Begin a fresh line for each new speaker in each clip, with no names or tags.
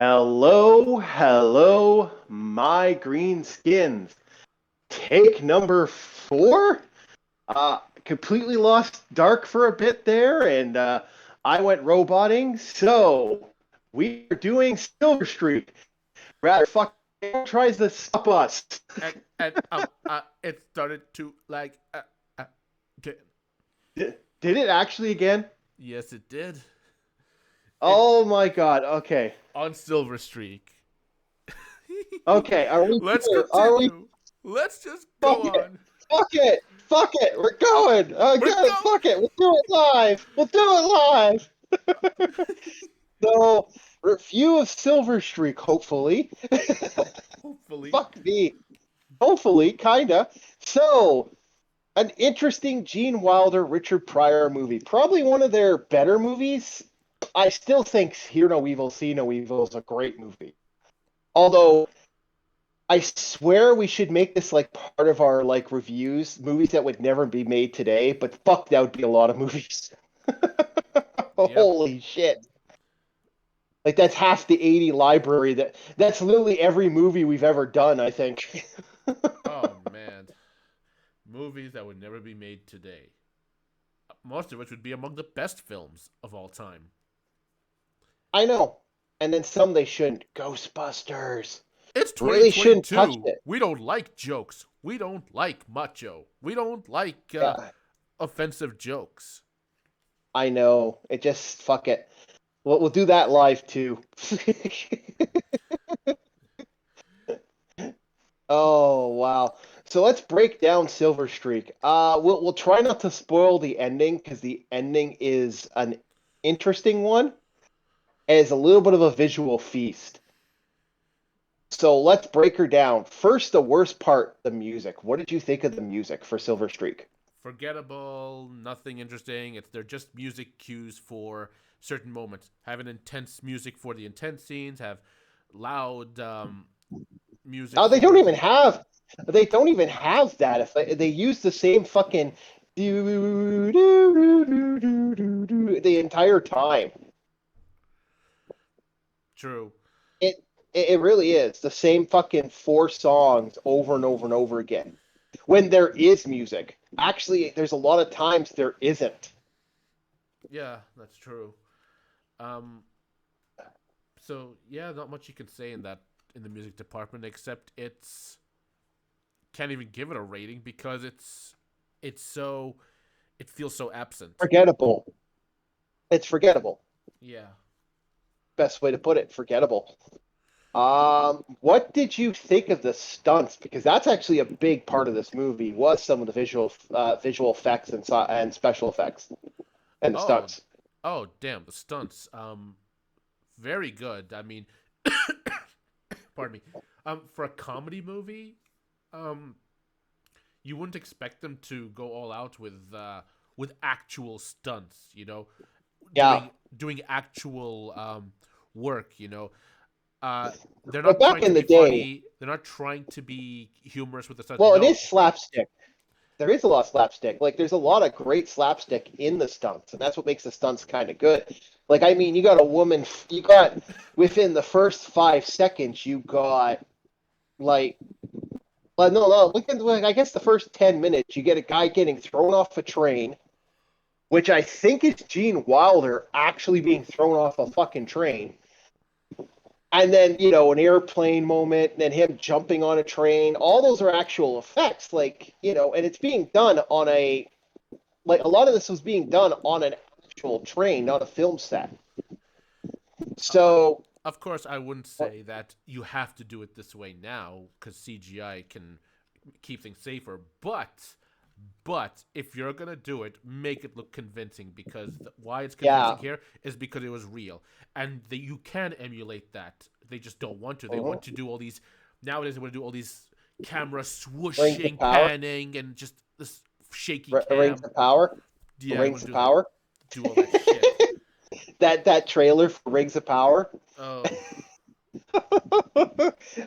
Hello, my green skins. Take number four. Completely lost Dark for a bit there, and I went roboting. So we are doing Silver Streak. Rather, fuck tries to stop us.
And it started to get.
Did it actually again?
Yes, it did. It
Oh my god. Okay.
on Silver Streak.
Okay. Are we?
Let's
Are we?
continue. Let's just
Fuck
go
it.
on.
Fuck it. Fuck it. We're going.
We're
Okay.
going.
Fuck it. We'll do it live. We'll do it live. So, review of Silver Streak, hopefully.
Hopefully.
Fuck me. Hopefully, kinda. So, an interesting Gene Wilder Richard Pryor movie. Probably one of their better movies. I still think Hear No Evil, See No Evil is a great movie. Although, I swear we should make this like part of our like reviews, movies that would never be made today, but fuck, that would be a lot of movies.
Yep.
Holy shit. Like that's half the 80 library that's literally every movie we've ever done, I think.
Oh man. Movies that would never be made today. Most of which would be among the best films of all time.
I know. And then some they shouldn't. Ghostbusters.
It's
Really shouldn't touch
2022.
it.
We don't like jokes. We don't like macho. We don't like
Yeah,
offensive jokes.
I know. It just fuck it. We'll do that live too. Oh wow. So let's break down Silver Streak. We'll try not to spoil the ending because the ending is an interesting one. As a little bit of a visual feast. So let's break her down. First, the worst part, the music. What did you think of the music for Silver Streak?
Forgettable, nothing interesting. They're just music cues for certain moments. Have an intense music for the intense scenes. Have loud music
Oh,
for the.
they don't even have that. If they use the same fucking the entire time.
True.
It it really is the same fucking four songs over and over and over again. When there is music, actually, there's a lot of times there isn't.
Yeah, that's true. Um, so yeah, not much you can say in the music department except it's can't even give it a rating because it's so it feels so absent.
Forgettable. It's forgettable.
Yeah.
Best way to put it. Forgettable. What did you think of the stunts? Because that's actually a big part of this movie. Was some of the visual effects and special effects and the
Oh,
stunts.
oh, damn, the stunts. Very good. I mean, pardon me. For a comedy movie, um, you wouldn't expect them to go all out with actual stunts.
Yeah,
Doing actual work. Uh, they're
but
not
back
trying to
in the
be
day,
funny. They're not trying to be humorous with the stunts.
well, it is
No.
slapstick. There is a lot of slapstick. Like, there's a lot of great slapstick in the stunts, and that's what makes the stunts kind of good. Like, I mean, you got a woman. You got within the first 5 seconds, you got like no, look at like I guess the first 10 minutes, you get a guy getting thrown off a train, which I think is Gene Wilder actually being thrown off a fucking train. And then, an airplane moment, and then him jumping on a train. All those are actual effects, and it's being done on a lot of this was being done on an actual train, not a film set.
Uh,
So,
of course, I wouldn't say that you have to do it this way now because CGI can keep things safer. But if you're gonna do it, make it look convincing because why it's
yeah.
convincing here is because it was real, and you can emulate that. They just don't want to. They
Mhm.
want to do all these nowadays. They want to do all these camera
Rings of
swooshing,
power.
panning, and just this shaky
Rings
cam.
of power.
Yeah, I
Rings
want
of
to
power.
do all that shit.
That trailer for Rings of Power.
Oh,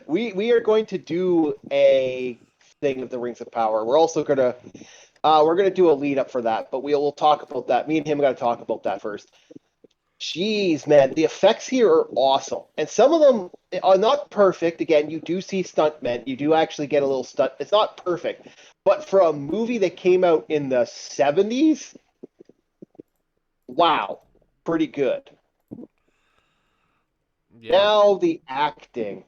We are going to do a thing of the Rings of Power. We're gonna do a lead up for that, but we'll talk about that. Me and him got to talk about that first. Jeez, man, the effects here are awesome, and some of them are not perfect. Again, you do see stuntmen. You do actually get a little stunt. It's not perfect, but for a movie that came out in the '70s, wow, pretty good.
Yeah.
Now the acting.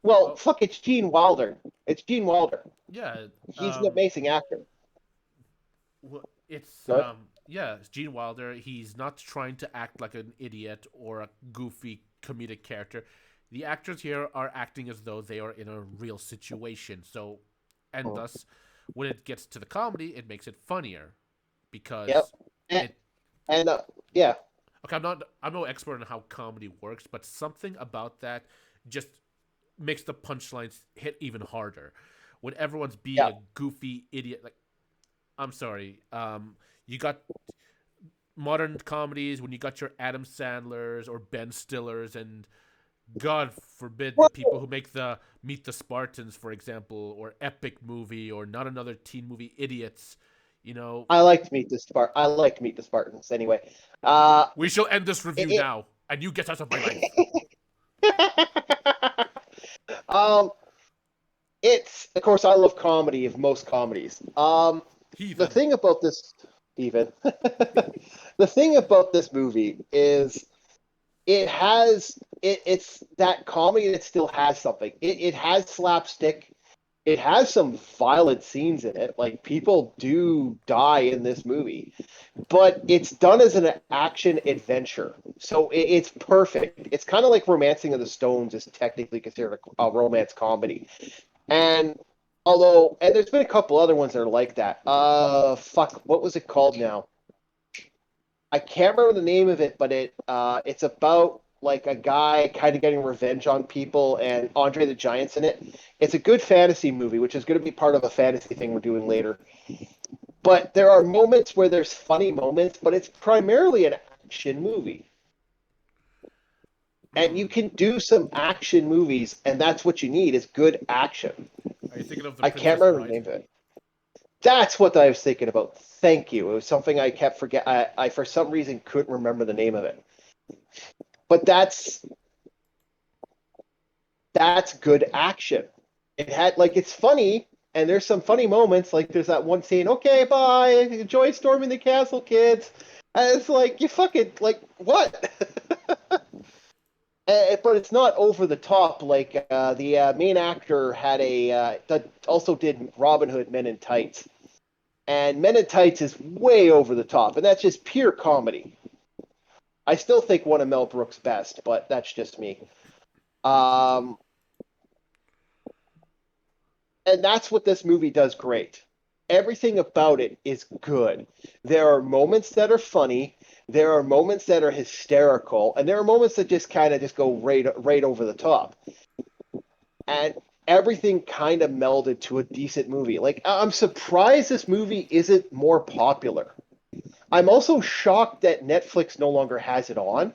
Well,
Oh,
fuck, it's Gene Wilder. It's Gene Wilder.
yeah.
He's an amazing actor.
It's
Good.
yeah, it's Gene Wilder. He's not trying to act like an idiot or a goofy comedic character. The actors here are acting as though they are in a real situation. So, and
Mm.
thus, when it gets to the comedy, it makes it funnier
Yep.
because
And,
it.
and yeah,
Okay, I'm no expert on how comedy works, but something about that just makes the punchlines hit even harder. When everyone's being
yeah.
a goofy idiot, like I'm sorry, you got modern comedies when you got your Adam Sandlers or Ben Stillers and God forbid the people
Well,
who make the Meet the Spartans, for example, or Epic Movie or Not Another Teen Movie Idiots. You know,
I liked Meet the Spartans anyway.
we shall end this review
It,
now, and you get out of my life.
um, it's of course I love comedy of most comedies. The
Heathen.
thing about this, even the thing about this movie is it's that comedy that still has something. It has slapstick. It has some violent scenes in it. Like people do die in this movie, but it's done as an action adventure. So it's perfect. It's kind of like Romancing of the Stones is technically considered a romance comedy. And and there's been a couple other ones that are like that. Fuck, what was it called now? I can't remember the name of it, but it's about like a guy kind of getting revenge on people, and Andre the Giant's in it. It's a good fantasy movie, which is going to be part of a fantasy thing we're doing later. But there are moments where there's funny moments, but it's primarily an action movie. And you
Hmm.
can do some action movies, and that's what you need is good action.
Are you thinking of The
I can't
Princess
remember the
Bride?
name of it. That's what I was thinking about. Thank you. It was something I kept forget. I for some reason couldn't remember the name of it. But that's good action. It had like it's funny, and there's some funny moments. Like there's that one scene. Okay, bye. Enjoy storming the castle, kids. And it's like you fucking like what? But it's not over the top. Like the main actor had that also did Robin Hood Men in Tights, and Men in Tights is way over the top, and that's just pure comedy. I still think one of Mel Brooks' best, but that's just me. Um, and that's what this movie does great. Everything about it is good. There are moments that are funny, there are moments that are hysterical, and there are moments that just kind of just go right over the top. And everything kind of melded to a decent movie. Like I'm surprised this movie isn't more popular. I'm also shocked that Netflix no longer has it on.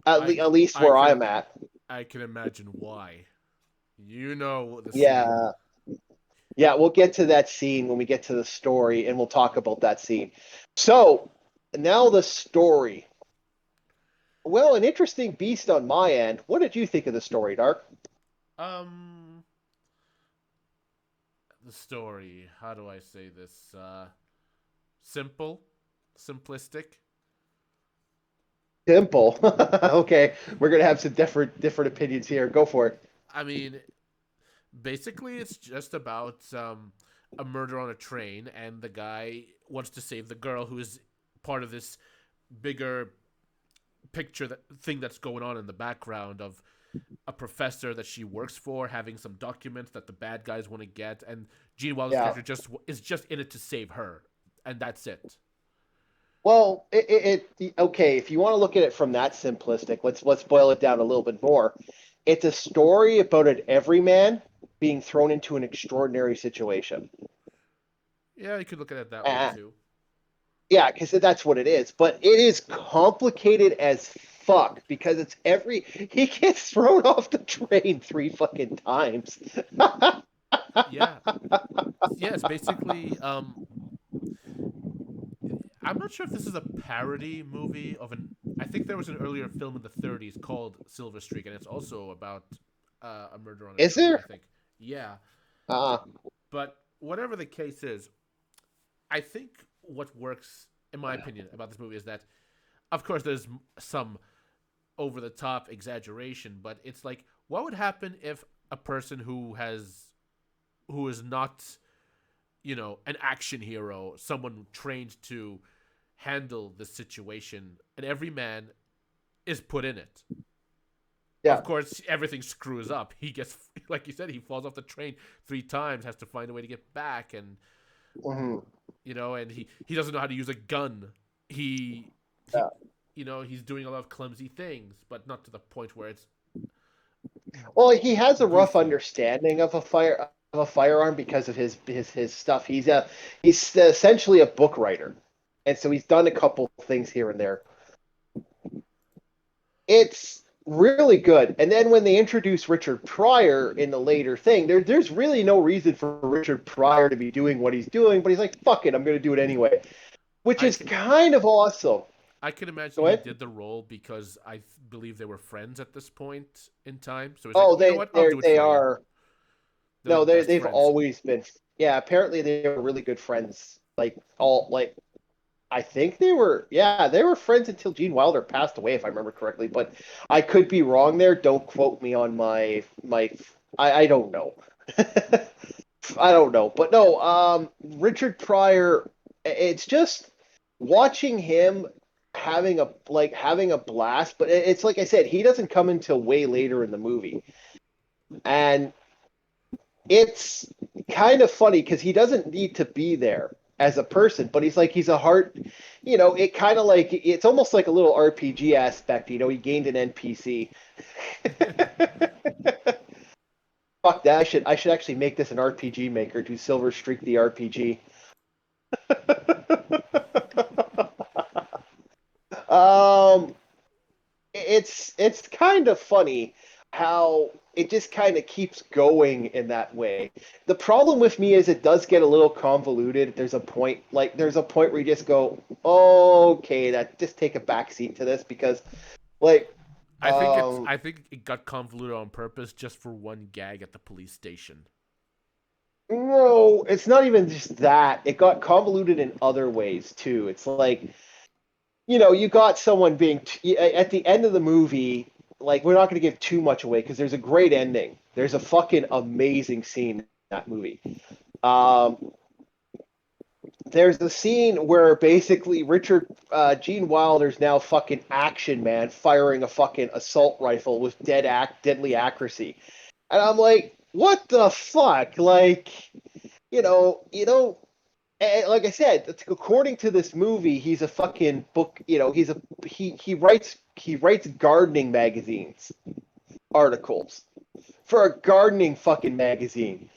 I
At least
I
where
can
I'm at.
I can imagine why. You know the scene.
Yeah. Yeah, we'll get to that scene when we get to the story, and we'll talk about that scene. So now the story. Well, an interesting beast on my end. What did you think of the story, Dark?
Um, the story. How do I say this? Simple, simplistic.
Simple. Okay, we're gonna have some different opinions here. Go for it.
I mean, basically, it's just about a murder on a train, and the guy wants to save the girl who is part of this bigger picture that thing that's going on in the background of a professor that she works for having some documents that the bad guys want to get, and Gene Wilder's
Yeah.
character just is just in it to save her, and that's it.
Well, okay. If you want to look at it from that simplistic, let's boil it down a little bit more. It's a story about an everyman being thrown into an extraordinary situation.
Yeah, you could look at it that way
Uh,
too.
yeah, because that's what it is. But it is complicated as fuck because it's every he gets thrown off the train three fucking times.
Yeah, yeah. It's basically I'm not sure if this is a parody movie of an. I think there was an earlier film in the 30s called Silver Streak, and it's also about a murder on a
Is
train. I
there?
think. Yeah,
Uh,
but whatever the case is, I think what works, in my opinion, about this movie is that, of course, there's some over the top exaggeration, but it's like, what would happen if a person who is not, an action hero, someone trained to handle the situation, and every man is put in it. Of
yeah.
course, everything screws up. He gets, like you said, he falls off the train 3 times, has to find a way to get back, and
Hmm.
and he doesn't know how to use a gun. He
Yeah.
he's doing a lot of clumsy things, but not to the point where it's
Well, he has a rough
goofy.
understanding of a firearm because of his stuff. He's essentially a book writer, and so he's done a couple things here and there. It's really good. And then when they introduce Richard Pryor in the later thing, there's really no reason for Richard Pryor to be doing what he's doing, but he's like, fuck it, I'm going to do it anyway, which
I
is
can
kind of awesome.
I can imagine
Go
he
ahead.
did the role because believe they were friends at this point in time. So he's like,
Oh,
you know what? I'll do it
they
for you.
are.
They're
No,
like best
they've
friends.
always been. Yeah, apparently they were really good friends. I think they were, yeah, they were friends until Gene Wilder passed away, if I remember correctly. But I could be wrong there. Don't quote me on my. I don't know. I don't know, but no. Richard Pryor. It's just watching him having a blast. But it's like I said, he doesn't come until way later in the movie, and it's kind of funny because he doesn't need to be there as a person, but he's a heart. It kind of like it's almost like a little RPG aspect. He gained an NPC. Fuck that! I should actually make this an RPG maker to Silver Streak the RPG. um, it's kind of funny how it just kind of keeps going in that way. The problem with me is it does get a little convoluted. There's a point where you just go, okay, that just take a back seat to this because like
I think it got convoluted on purpose just for one gag at the police station.
no, it's not even just that. It got convoluted in other ways too. It's like you got someone at the end of the movie. Like, we're not going to give too much away because there's a great ending. There's a fucking amazing scene in that movie. Um, there's the scene where basically Gene Wilder's now fucking action man firing a fucking assault rifle with deadly accuracy, and I'm like, what the fuck? Like, you know, and like I said, according to this movie, he's a fucking book. He writes gardening magazines articles for a gardening fucking magazine.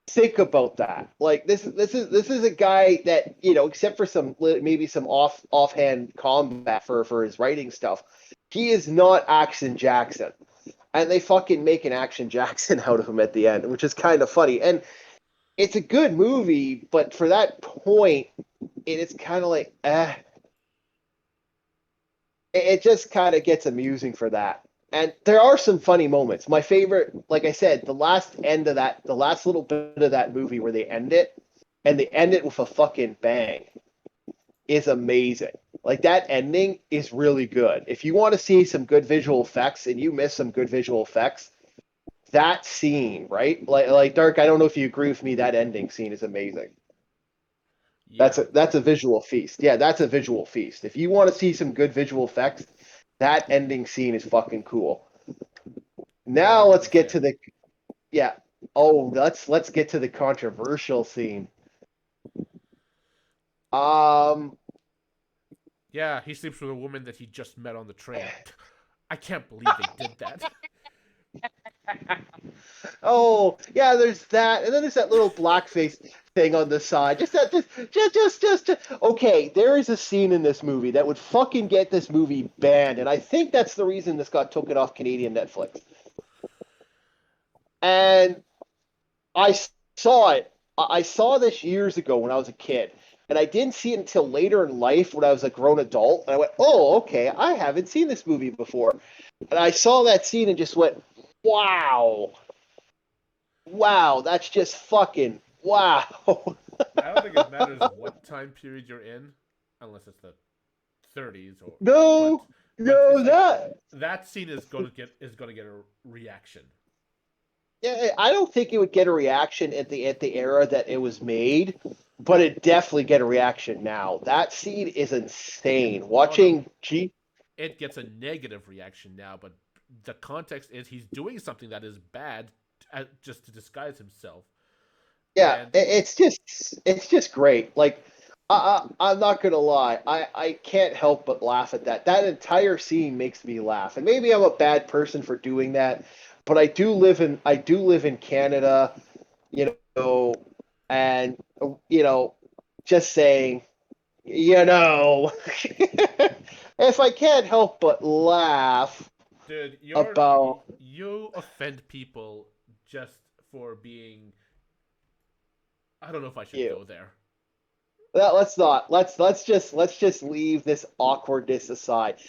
Think about that. Like, this is a guy that except for maybe some offhand combat for his writing stuff, he is not Action Jackson, and they fucking make an Action Jackson out of him at the end, which is kind of funny. And it's a good movie, but for that point, it's kind of like, it just kind of gets amusing for that. And there are some funny moments. My favorite, like I said, the last little bit of that movie where they end it, and they end it with a fucking bang, is amazing. Like, that ending is really good. If you want to see some good visual effects and you miss some good visual effects, that scene, right? Like Dark, I don't know if you agree with me, that ending scene is amazing. That's
Yeah,
a visual feast. Yeah, that's a visual feast. If you want to see some good visual effects, that ending scene is fucking cool. Now let's get
100%.
to the yeah. Oh, let's get to the controversial scene. Um
Yeah, he sleeps with a woman that he just met on the train. I can't believe they did that.
oh, yeah, there's that. And then there's that little blackface thing on the side. Just okay, there is a scene in this movie that would fucking get this movie banned, and I think that's the reason this got taken off Canadian Netflix. And I saw it. I saw this years ago when I was a kid. And I didn't see it until later in life when I was a grown adult. And I went, oh, okay, I haven't seen this movie before. And I saw that scene and just went, wow. Wow, that's just fucking wow.
I don't think it matters what time period you're in, unless it's the 30s or but
No,
but it's
no,
like
that.
that scene is gonna get a reaction.
Yeah, I don't think it would get a reaction at the era that it was made, but it definitely get a reaction now. That scene is insane.
Oh no,
Watching G,
it gets a negative reaction now, but the context is he's doing something that is bad just to disguise himself.
yeah,
And
it's just great. Like I'm not gonna lie, I can't help but laugh at that. That entire scene makes me laugh, and maybe I'm a bad person for doing that, but I do live in Canada, you know, and you know, just saying, you know, if I can't help but laugh
dude,
about
you offend people just for being. I don't know if I should
you.
go there.
Let's not. Let's just leave this awkwardness aside.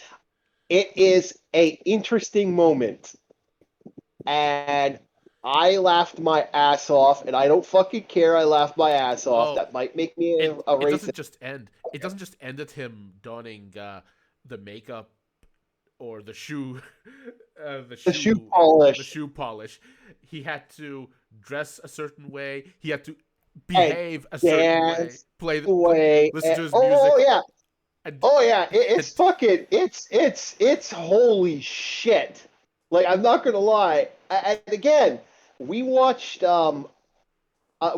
It is a interesting moment, and I laughed my ass off, and I don't fucking care. I laughed my ass off.
Oh,
That might make me a
it
racist.
doesn't just end. It doesn't just end at him donning the makeup or the shoe, the
The shoe
shoe, the
polish
shoe polish. He had to dress a certain way. He had to
and
behave a certain way.
dance away.
Listen
And,
to his
oh
music.
yeah,
And,
oh yeah.
and
It's fucking. It's holy shit. Like I'm not gonna lie. And again, we watched.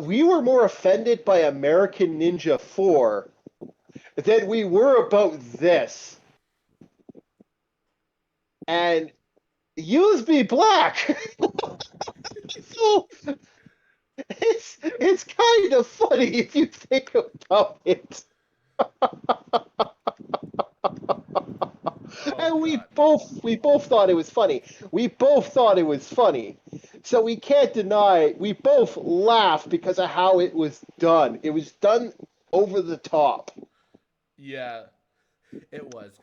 We were more offended by American Ninja 4 than we were about this. And USB Black. So it's kind of funny if you think about it.
oh
And
god,
we both thought it was funny. We both thought it was funny. So we can't deny we both laughed because of how it was done. It was done over the top.
yeah, it was.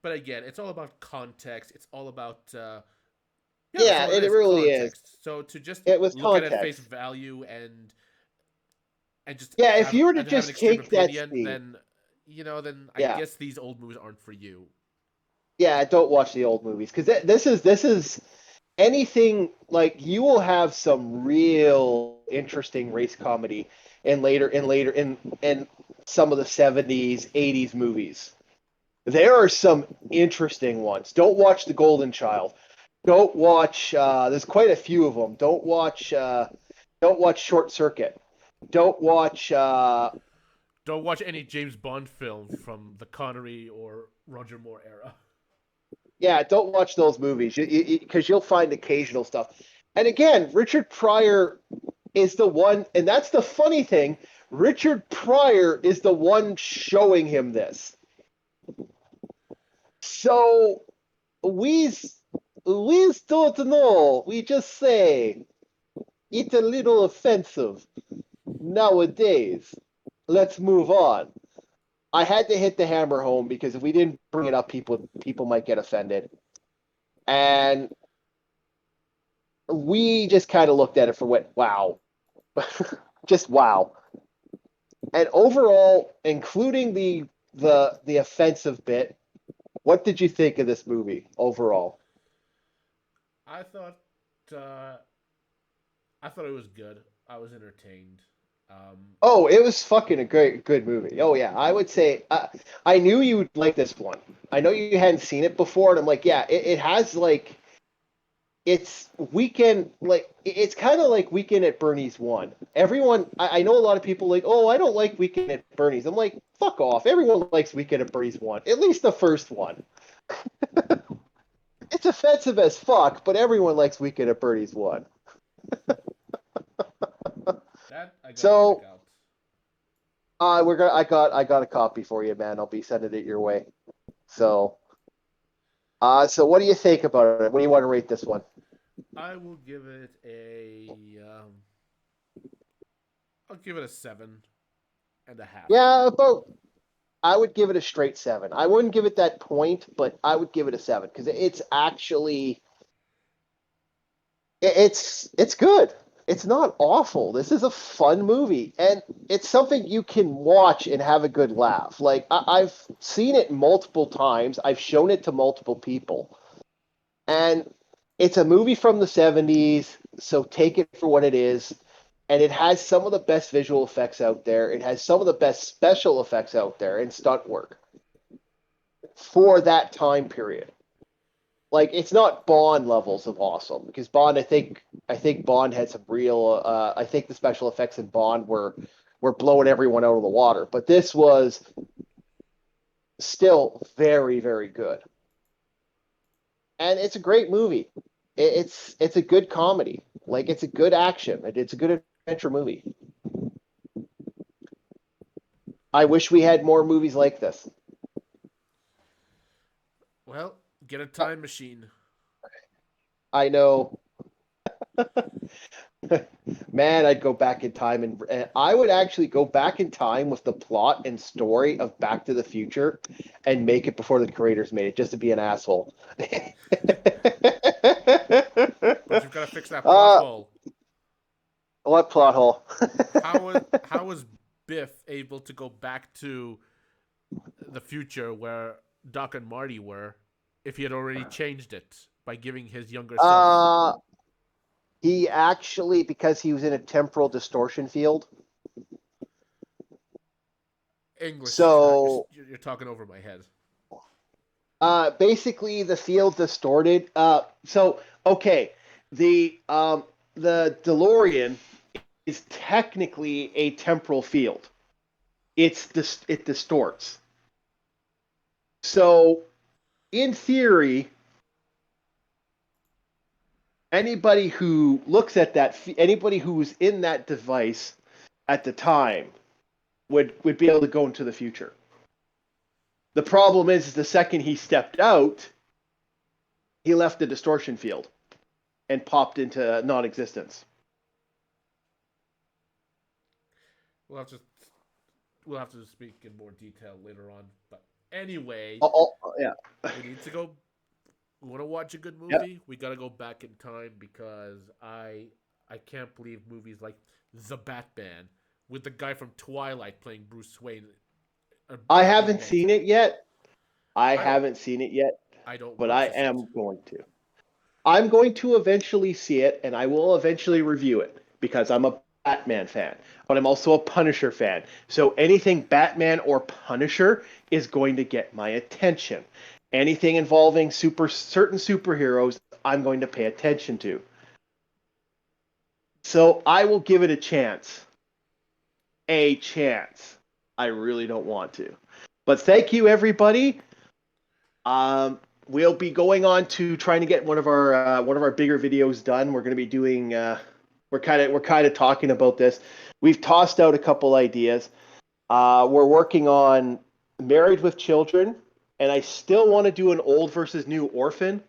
But again, it's all about context. It's all about yeah, that's
Yeah,
all it
it
is,
really is.
context. So to just
It was
look at it face
context.
value and just
Yeah, if you were to
have an
just
extreme
take that
opinion,
scene,
then then I
yeah,
guess these old movies aren't for you.
yeah, don't watch the old movies because this is anything like you will have some real interesting race comedy in some of the 70s, 80s movies. There are some interesting ones. Don't watch The Golden Child. Don't watch. There's quite a few of them. Don't watch Short Circuit. Don't watch.
Don't watch any James Bond film from the Connery or Roger Moore era.
Yeah, don't watch those movies because you'll find occasional stuff. And again, Richard Pryor is the one, and that's the funny thing. Richard Pryor is the one showing him this. So we we don't know. We just say it's a little offensive nowadays. Let's move on. I had to hit the hammer home because if we didn't bring it up, people might get offended. And we just kind of looked at it for what wow. Just wow. And overall, including the offensive bit, what did you think of this movie overall?
I thought uh, I thought it was good. I was entertained.
Oh, it was fucking a great good movie. Oh yeah, I would say I knew you would like this one. I know you hadn't seen it before, and I'm like, yeah, it has like it's weekend like it's kind of like Weekend at Bernie's one. Everyone, I know a lot of people like, oh, I don't like Weekend at Bernie's. I'm like, fuck off. Everyone likes Weekend at Bernie's one, at least the first one. It's offensive as fuck, but everyone likes Weekend at Bernie's one.
that I gotta check
So
out.
I got a copy for you, man. I'll be sending it your way. So so what do you think about it? What do you want to rate this one?
I will give it a. I'll give it a 7. and a half.
Yeah, about I would give it a straight 7. I wouldn't give it that point, but I would give it a 7 because it's actually it's good. It's not awful. This is a fun movie, and it's something you can watch and have a good laugh. Like I've seen it multiple times. I've shown it to multiple people, and it's a movie from the 70s, so take it for what it is. And it has some of the best visual effects out there. It has some of the best special effects out there and stunt work for that time period. Like it's not Bond levels of awesome because Bond, I think Bond had some real. I think the special effects in Bond were blowing everyone out of the water, but this was still very very good, and it's a great movie. It's a good comedy, like it's a good action. It's a good adventure movie. I wish we had more movies like this.
Well, get a time machine.
I know. Man, I'd go back in time and I would actually go back in time with the plot and story of Back to the Future and make it before the creators made it just to be an asshole.
But you've got to fix that plot
uh,
hole.
what plot hole?
How was Biff able to go back to the future where Doc and Marty were if he had already changed it by giving his younger self
uh, he actually, because he was in a temporal distortion field.
English?
So
You're talking over my head.
basically the field distorted. So okay, the DeLorean is technically a temporal field. It distorts. So in theory, anybody who looks at anybody who's in that device at the time would be able to go into the future. The problem is the second he stepped out, he left the distortion field and popped into non-existence.
We'll have to we'll have to speak in more detail later on. But anyway,
Yeah.
we need to go. We want to watch a good
Yep.
movie. We got to go back in time because I can't believe movies like The Batman with the guy from Twilight playing Bruce Wayne
I
are being
haven't
made.
seen it yet. I
I don't
haven't seen it yet,
I don't
but
want
I
to see it.
am going to. I'm going to eventually see it, and I will eventually review it because I'm a Batman fan, but I'm also a Punisher fan. So anything Batman or Punisher is going to get my attention. Anything involving certain superheroes, I'm going to pay attention to. So I will give it a chance. A chance. I really don't want to. But thank you, everybody. We'll be going on to trying to get one of our bigger videos done. We're going to be doing. We're kind of talking about this. We've tossed out a couple ideas. We're working on Married with Children, and I still want to do an old versus new Orphan,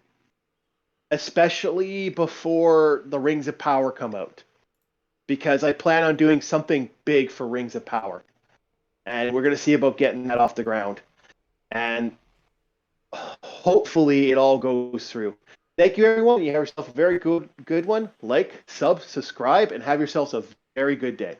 especially before the Rings of Power come out, because I plan on doing something big for Rings of Power, and we're going to see about getting that off the ground. And hopefully it all goes through. Thank you, everyone. You have yourself a very good one. Like, subscribe, and have yourselves a very good day.